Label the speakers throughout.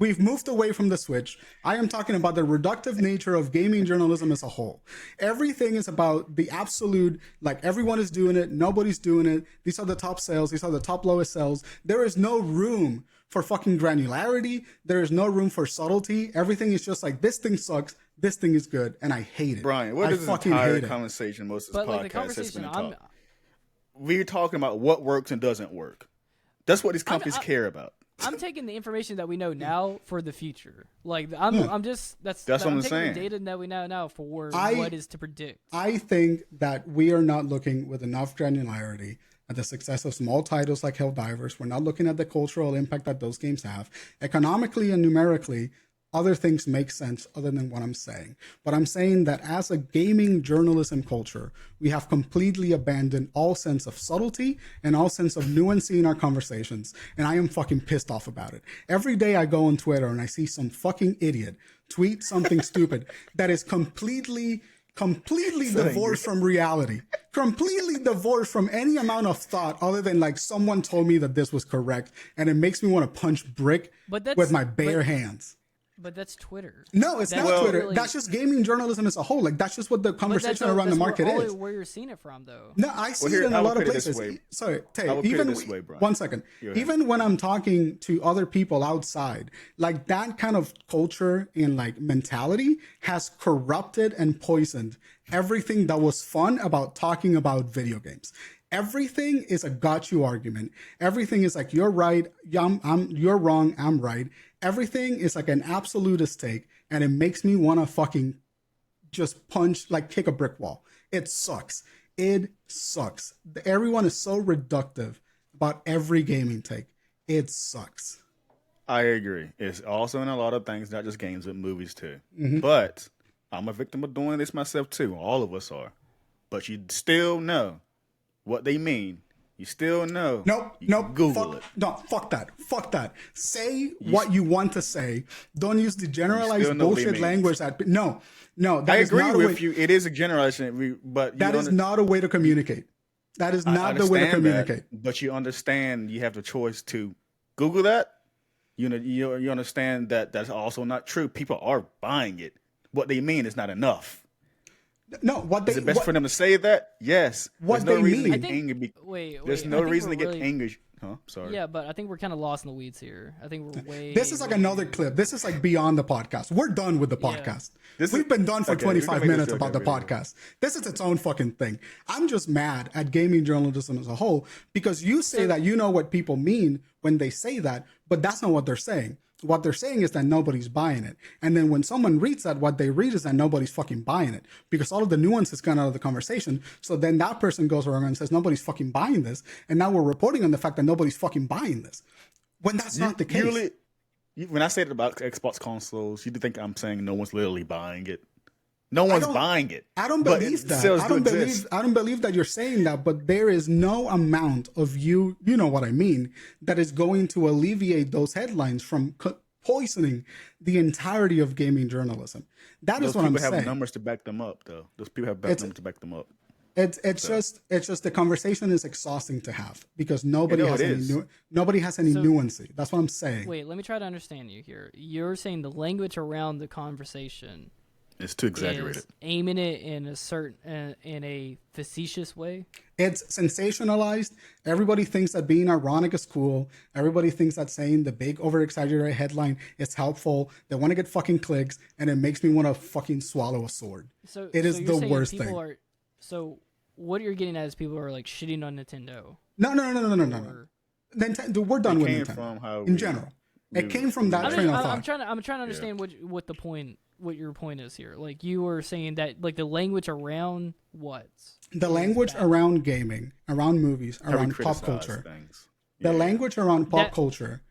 Speaker 1: We've moved away from the Switch. I am talking about the reductive nature of gaming journalism as a whole. Everything is about the absolute, like everyone is doing it, nobody's doing it. These are the top sales, these are the top lowest sales. There is no room for fucking granularity. There is no room for subtlety. Everything is just like, this thing sucks, this thing is good, and I hate it.
Speaker 2: Brian, what is this entire conversation most of this podcast has been talking? We're talking about what works and doesn't work. That's what these companies care about.
Speaker 3: I'm taking the information that we know now for the future. Like I'm just that's what I'm saying. The data that we know now for what is to predict.
Speaker 1: I think that we are not looking with enough granularity at the success of small titles like Helldivers. We're not looking at the cultural impact that those games have. Economically and numerically, other things make sense other than what I'm saying. But I'm saying that as a gaming journalism culture, we have completely abandoned all sense of subtlety and all sense of nuancy in our conversations. And I am fucking pissed off about it. Every day I go on Twitter and I see some fucking idiot tweet something stupid that is completely divorced from reality, completely divorced from any amount of thought other than like someone told me that this was correct. And it makes me want to punch brick with my bare hands.
Speaker 3: But that's Twitter.
Speaker 1: No, it's not Twitter. Really, that's just gaming journalism as a whole. Like, that's just what the conversation around the market is.
Speaker 3: Where you're seeing it from, though.
Speaker 1: No, I see it in a lot of places. Sorry, Tay, one second. Even when I'm talking to other people outside, like that kind of culture and like mentality has corrupted and poisoned everything that was fun about talking about video games. Everything is a got you argument. Everything is like, you're right, you're wrong, I'm right. Everything is like an absolutist take, and it makes me want to fucking just punch, like kick a brick wall. It sucks. It sucks. Everyone is so reductive about every gaming take. It sucks.
Speaker 2: I agree. It's also in a lot of things, not just games, but movies too. Mm-hmm. But I'm a victim of doing this myself too. All of us are. But you still know what they mean. You still know.
Speaker 1: Nope.
Speaker 2: Google it.
Speaker 1: No, fuck that. Say what you want to say. Don't use the generalized bullshit language that. No.
Speaker 2: I agree with you. It is a generalization, but
Speaker 1: that is not a way to communicate. That is not the way to communicate.
Speaker 2: But you understand you have the choice to Google that. You understand that that's also not true. People are buying it. What they mean is not enough.
Speaker 1: No,
Speaker 2: is it best for them to say that? Yes.
Speaker 1: What they mean.
Speaker 2: There's no reason to get angry. Huh? Sorry.
Speaker 3: Yeah, but I think we're kind of lost in the weeds here. I think we're way.
Speaker 1: This is like another clip. This is like beyond the podcast. We're done with the podcast. We've been done for 25 minutes about the podcast. This is its own fucking thing. I'm just mad at gaming journalism as a whole because you say that you know what people mean when they say that, but that's not what they're saying. What they're saying is that nobody's buying it. And then when someone reads that, what they read is that nobody's fucking buying it because all of the nuance is gone out of the conversation. So then that person goes around and says, nobody's fucking buying this. And now we're reporting on the fact that nobody's fucking buying this. When that's not the case.
Speaker 2: When I say it about Xbox consoles, you think I'm saying no one's literally buying it. No one's buying it.
Speaker 1: I don't believe that. I don't believe that you're saying that, but there is no amount of you know what I mean, that is going to alleviate those headlines from poisoning the entirety of gaming journalism. That is what I'm saying. Those
Speaker 2: people have numbers to back them up, though. Those people have numbers to back them up.
Speaker 1: It's just the conversation is exhausting to have because nobody has any nuancy. That's what I'm saying.
Speaker 3: Wait, let me try to understand you here. You're saying the language around the conversation.
Speaker 2: It's too exaggerated.
Speaker 3: Aiming it in a facetious way.
Speaker 1: It's sensationalized. Everybody thinks that being ironic is cool. Everybody thinks that saying the big over-exaggerated headline is helpful. They want to get fucking clicks, and it makes me want to fucking swallow a sword. It is the worst thing.
Speaker 3: So what you're getting at is people are like shitting on Nintendo.
Speaker 1: No. Nintendo, we're done with Nintendo. In general, it came from that train of thought.
Speaker 3: I'm trying to understand what your point is here. Like you were saying that like the language around what?
Speaker 1: The language around gaming, around movies, around pop culture. The language around pop culture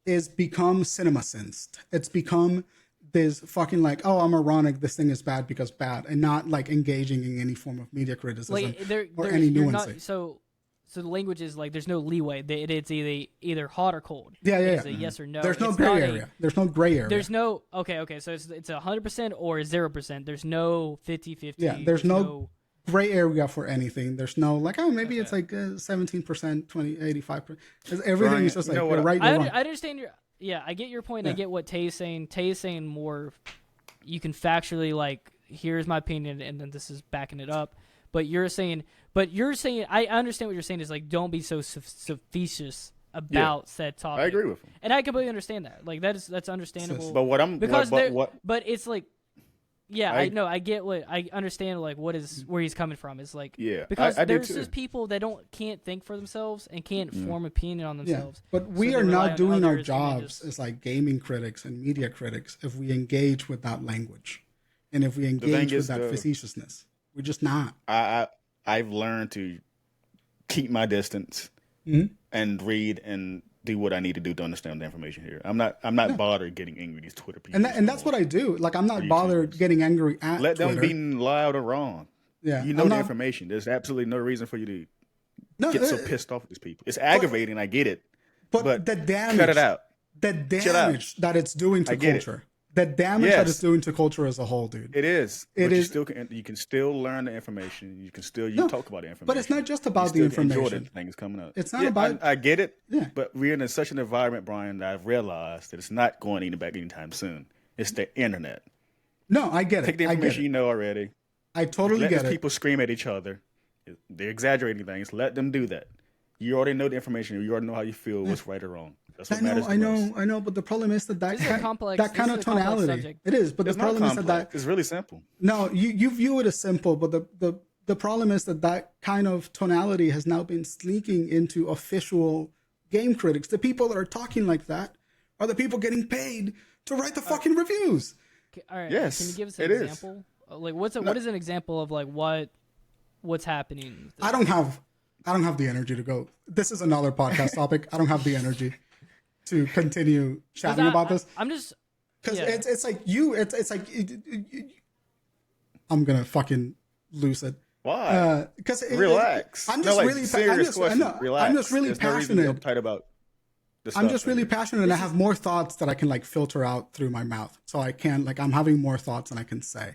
Speaker 1: is become cinema sensed. It's become this fucking like, oh, I'm ironic, this thing is bad because bad, and not like engaging in any form of media criticism or any nuance.
Speaker 3: So the language is like there's no leeway. It's either hot or cold.
Speaker 1: Yeah.
Speaker 3: It's a yes or no.
Speaker 1: There's no gray area. There's no gray area.
Speaker 3: There's no okay. So it's 100% or 0%. There's no 50-50.
Speaker 1: Yeah. There's no gray area for anything. There's no like, oh, maybe it's like 17%, 20, 85%. Everything is just like right.
Speaker 3: I understand your. Yeah, I get your point. Yeah. I get what Tay is saying. Tay is saying more. You can factually like, here's my opinion, and then this is backing it up. But you're saying, I understand what you're saying is like, don't be so facetious about said topic.
Speaker 2: I agree with him,
Speaker 3: and I completely understand that. Like that's understandable.
Speaker 2: But
Speaker 3: but it's like, yeah, I know, I get what I understand. Like where he's coming from is like, because there's just people that can't think for themselves and can't form opinion on themselves.
Speaker 1: Yeah, but we are not doing our jobs as like gaming critics and media critics if we engage with that language, and if we engage with that facetiousness. We're just not.
Speaker 2: I've learned to keep my distance and read and do what I need to do to understand the information here. I'm not bothered getting angry at these Twitter people.
Speaker 1: And that's what I do. Like, I'm not bothered getting angry at
Speaker 2: Let
Speaker 1: Twitter.
Speaker 2: them be loud or wrong.
Speaker 1: Yeah,
Speaker 2: you know the information. There's absolutely no reason for you to get so pissed off at these people. It's aggravating. I get it. But
Speaker 1: the damage.
Speaker 2: Cut it out.
Speaker 1: The damage that it's doing to culture. The damage that it's doing to culture as a whole, dude.
Speaker 2: It is. You can still learn the information. You can still talk about the information.
Speaker 1: But it's not just about the information.
Speaker 2: Enjoy the things coming up.
Speaker 1: It's not about.
Speaker 2: I get it.
Speaker 1: Yeah.
Speaker 2: But we're in such an environment, Brian, that I've realized that it's not going back anytime soon. It's the internet.
Speaker 1: No, I get it.
Speaker 2: Take the information you know already.
Speaker 1: I totally get it.
Speaker 2: Let people scream at each other. They're exaggerating things. Let them do that. You already know the information. You already know how you feel. What's right or wrong. That's what matters the most.
Speaker 1: I know, but the problem is that kind of tonality. It is, but
Speaker 2: it's
Speaker 1: the problem is that
Speaker 2: it's really simple.
Speaker 1: No, you view it as simple, but the problem is that kind of tonality has now been sneaking into official game critics. The people that are talking like that are the people getting paid to write the fucking reviews.
Speaker 3: All right.
Speaker 2: Yes,
Speaker 3: can you give us an example? Like, what is an example of like what's happening?
Speaker 1: I don't have the energy to go. This is another podcast topic. I don't have the energy to continue chatting about this.
Speaker 3: I'm just
Speaker 1: because it's like it's like I'm gonna fucking lose it.
Speaker 2: Why?
Speaker 1: Because
Speaker 2: relax.
Speaker 1: I'm just really
Speaker 2: Relax.
Speaker 1: I'm just really passionate. I'm just really passionate, and I have more thoughts that I can like filter out through my mouth. So I can like I'm having more thoughts than I can say.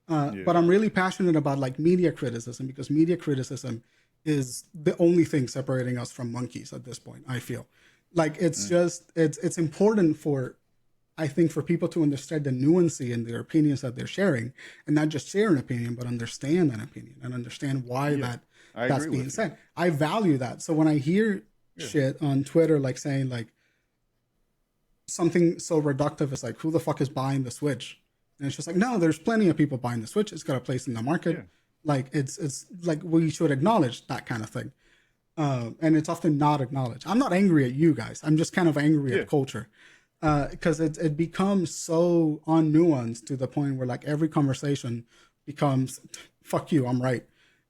Speaker 1: But I'm really passionate about like media criticism because media criticism is the only thing separating us from monkeys at this point. I feel like it's just it's important for I think for people to understand the nuancy in their opinions that they're sharing, and not just share an opinion, but understand that opinion and understand why that's being said. I value that. So when I hear shit on Twitter like saying like something so reductive as like who the fuck is buying the Switch? And it's just like, no, there's plenty of people buying the Switch. It's got a place in the market. Yeah. Like it's like we should acknowledge that kind of thing. And it's often not acknowledged. I'm not angry at you guys. I'm just kind of angry at culture. Because it becomes so unnuanced to the point where like every conversation becomes fuck you, I'm right.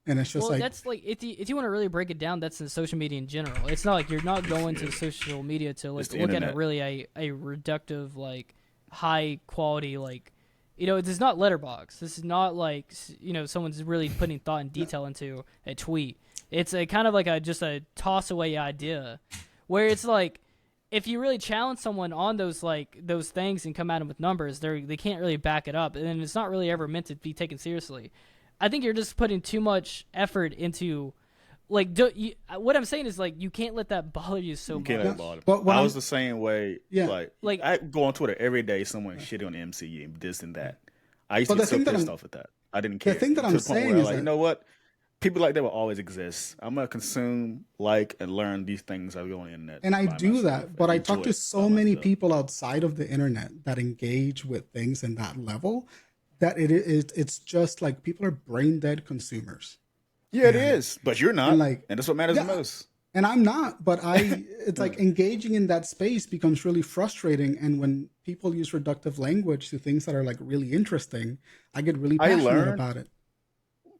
Speaker 1: And it's just
Speaker 3: that's like if you want to really break it down, that's in social media in general. It's not like you're not going to social media to like look at it really a reductive, like high quality, like this is not Letterboxd. This is not like someone's really putting thought and detail into a tweet. It's a kind of like just a toss away idea, where it's like if you really challenge someone on those things and come at them with numbers, they can't really back it up, and then it's not really ever meant to be taken seriously. I think you're just putting too much effort into, like, what I'm saying is, like, you can't let that bother you so much.
Speaker 2: Can't let it bother. But I was the same way. Yeah. Like I go on Twitter every day, someone shitting on the MCU and this and that. I used to get so pissed off at that. I didn't care.
Speaker 1: The thing that I'm saying is,
Speaker 2: you know what? People like that will always exist. I'm gonna consume, and learn these things I go on the internet.
Speaker 1: And I do that, but I talk to so many people outside of the internet that engage with things in that level. That it's just like people are brain dead consumers.
Speaker 2: Yeah, it is. But you're not. And that's what matters the most.
Speaker 1: And I'm not. But it's like engaging in that space becomes really frustrating. And when people use reductive language to things that are like really interesting, I get really passionate about it.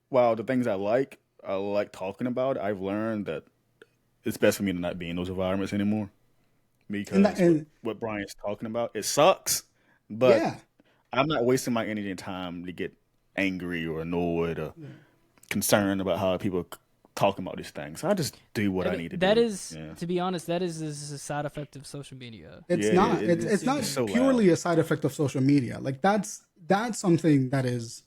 Speaker 2: Wow, the things I like talking about. I've learned that it's best for me to not be in those environments anymore. Because what Brian's talking about, it sucks. But I'm not wasting my energy and time to get angry or annoyed or concerned about how people talking about these things. I just do what I need to do.
Speaker 3: That is, to be honest, that is a side effect of social media.
Speaker 1: It's not. It's not so purely a side effect of social media. Like that's something that is.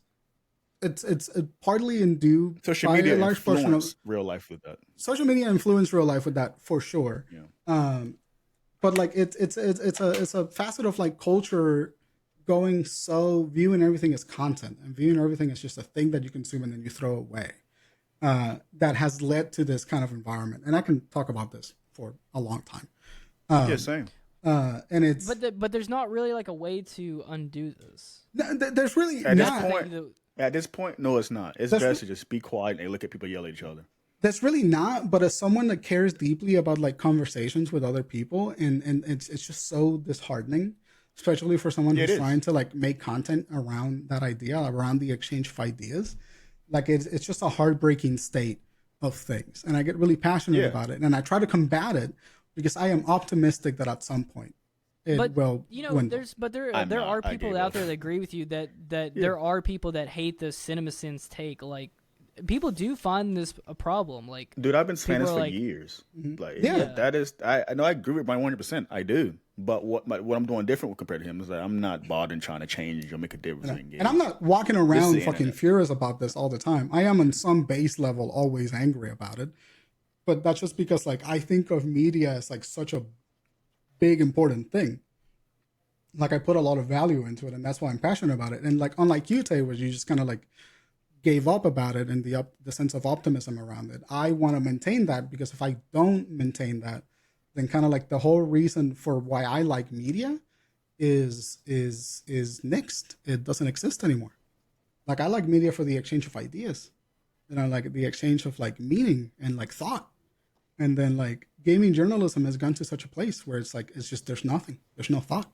Speaker 1: It's partly induced
Speaker 2: social
Speaker 1: by
Speaker 2: media
Speaker 1: a large portion of
Speaker 2: real life with that.
Speaker 1: Social media influence real life with that for sure.
Speaker 2: Yeah.
Speaker 1: but like it's a facet of like culture going so viewing everything as content and viewing everything as just a thing that you consume and then you throw away. That has led to this kind of environment, and I can talk about this for a long time.
Speaker 2: Yeah, same.
Speaker 1: And it's
Speaker 3: but there's not really like a way to undo this.
Speaker 1: there's really
Speaker 2: At
Speaker 1: not.
Speaker 2: this point, at this point, no, it's not. It's best to just be quiet and look at people yell at each other.
Speaker 1: That's really not, but as someone that cares deeply about like conversations with other people, and it's just so disheartening, especially for someone who's trying to like make content around that idea, around the exchange of ideas. Like it's just a heartbreaking state of things, and I get really passionate about it, and I try to combat it because I am optimistic that at some point it will.
Speaker 3: You know,
Speaker 1: dwindle.
Speaker 3: there are people out there that agree with you that there are people that hate the CinemaSins take. Like, people do find this a problem. Like,
Speaker 2: dude, I've been saying this for
Speaker 3: like,
Speaker 2: years. Like, that is, I know I agree with my 100%. I do, but what I'm doing different compared to him is that I'm not bothering trying to change or make a difference in games.
Speaker 1: And I'm not walking around fucking furious about this all the time. I am on some base level always angry about it, but that's just because like I think of media as like such a big important thing. Like I put a lot of value into it, and that's why I'm passionate about it. And like unlike you, Tay, where you just kind of like gave up about it and the sense of optimism around it, I want to maintain that, because if I don't maintain that, then kind of like the whole reason for why I like media is nixed. It doesn't exist anymore. Like I like media for the exchange of ideas, you know, like the exchange of like meaning and like thought. And then like gaming journalism has gone to such a place where it's like it's just there's nothing, there's no thought.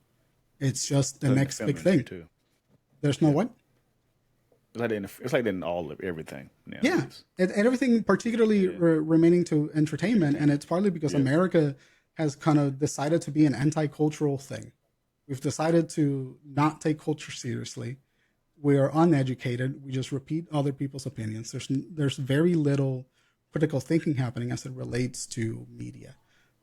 Speaker 1: It's just the next big thing. Too. There's no what?
Speaker 2: It's like in all of everything.
Speaker 1: Nowadays. Yeah, and everything, particularly remaining to entertainment, and it's partly because America has kind of decided to be an anti-cultural thing. We've decided to not take culture seriously. We are uneducated. We just repeat other people's opinions. There's very little critical thinking happening as it relates to media,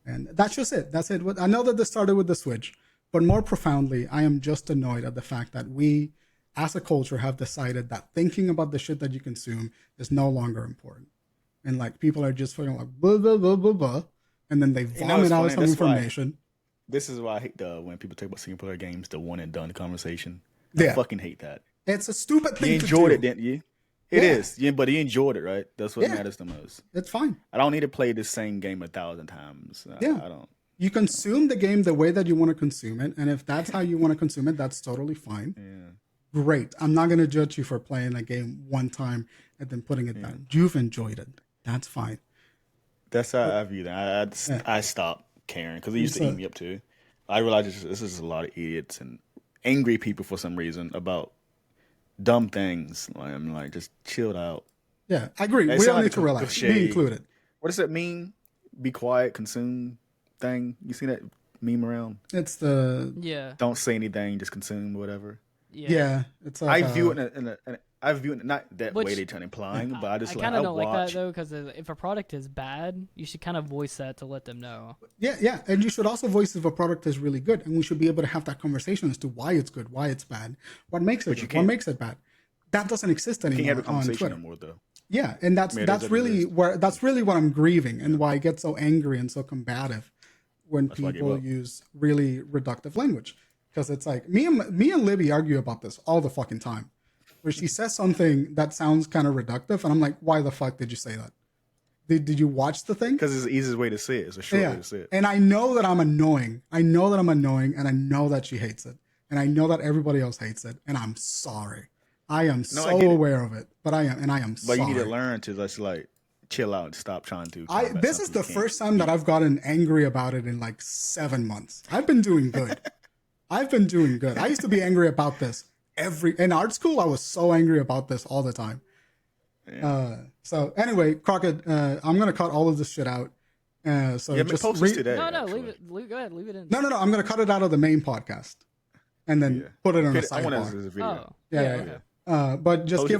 Speaker 1: and that's just it. That's it. I know that this started with the Switch, but more profoundly, I am just annoyed at the fact that we, as a culture, have decided that thinking about the shit that you consume is no longer important. And like people are just fucking like blah, blah, blah, blah, blah. And then they vomit out some information.
Speaker 2: This is why I hate when people talk about single player games, the one and done conversation. I fucking hate that.
Speaker 1: It's a stupid thing
Speaker 2: to do. You enjoyed it, didn't you? It is. Yeah, but you enjoyed it, right? That's what matters the most.
Speaker 1: It's fine.
Speaker 2: I don't need to play the same game 1,000 times. I don't.
Speaker 1: You consume the game the way that you want to consume it. And if that's how you want to consume it, that's totally fine. Yeah. Great. I'm not going to judge you for playing a game one time and then putting it down. You've enjoyed it. That's fine.
Speaker 2: That's how I view that. I stopped caring because it used to eat me up too. I realized this is a lot of idiots and angry people for some reason about dumb things. Like, I'm like, just chilled out.
Speaker 1: Yeah, I agree. We all need to relax. Me included.
Speaker 2: What does that mean? Be quiet, consume thing. You see that meme around?
Speaker 1: It's the
Speaker 2: don't say anything, just consume whatever.
Speaker 1: Yeah, it's.
Speaker 2: I view it I view it not that way they're trying to implying, but I just
Speaker 3: kind of don't like that though, because if a product is bad, you should kind of voice that to let them know.
Speaker 1: Yeah, and you should also voice if a product is really good, and we should be able to have that conversation as to why it's good, why it's bad, what makes it good, what makes it bad. That doesn't exist anymore.
Speaker 2: You can't have a conversation
Speaker 1: on Twitter.
Speaker 2: Anymore, though.
Speaker 1: Yeah, and that's really what I'm grieving, and why I get so angry and so combative when people use really reductive language, because it's like me and Libby argue about this all the fucking time. Where she says something that sounds kind of reductive, and I'm like, why the fuck did you say that? Did you watch the thing?
Speaker 2: Because it's the easiest way to say it. It's a short way to say it.
Speaker 1: And I know that I'm annoying. And I know that she hates it. And I know that everybody else hates it. And I'm sorry. I am so aware of it. But I am sorry.
Speaker 2: But you need to learn to just like chill out and stop trying to.
Speaker 1: This is the first time that I've gotten angry about it in like 7 months. I've been doing good. I used to be angry about this. In art school, I was so angry about this all the time. Yeah. So anyway, Crockett, I'm gonna cut all of this shit out. Just
Speaker 2: post this today.
Speaker 3: No, leave it. Go ahead, leave it in.
Speaker 1: No, I'm gonna cut it out of the main podcast, and then put it on a sidebar.
Speaker 2: I want to see this video.
Speaker 1: Yeah. But just give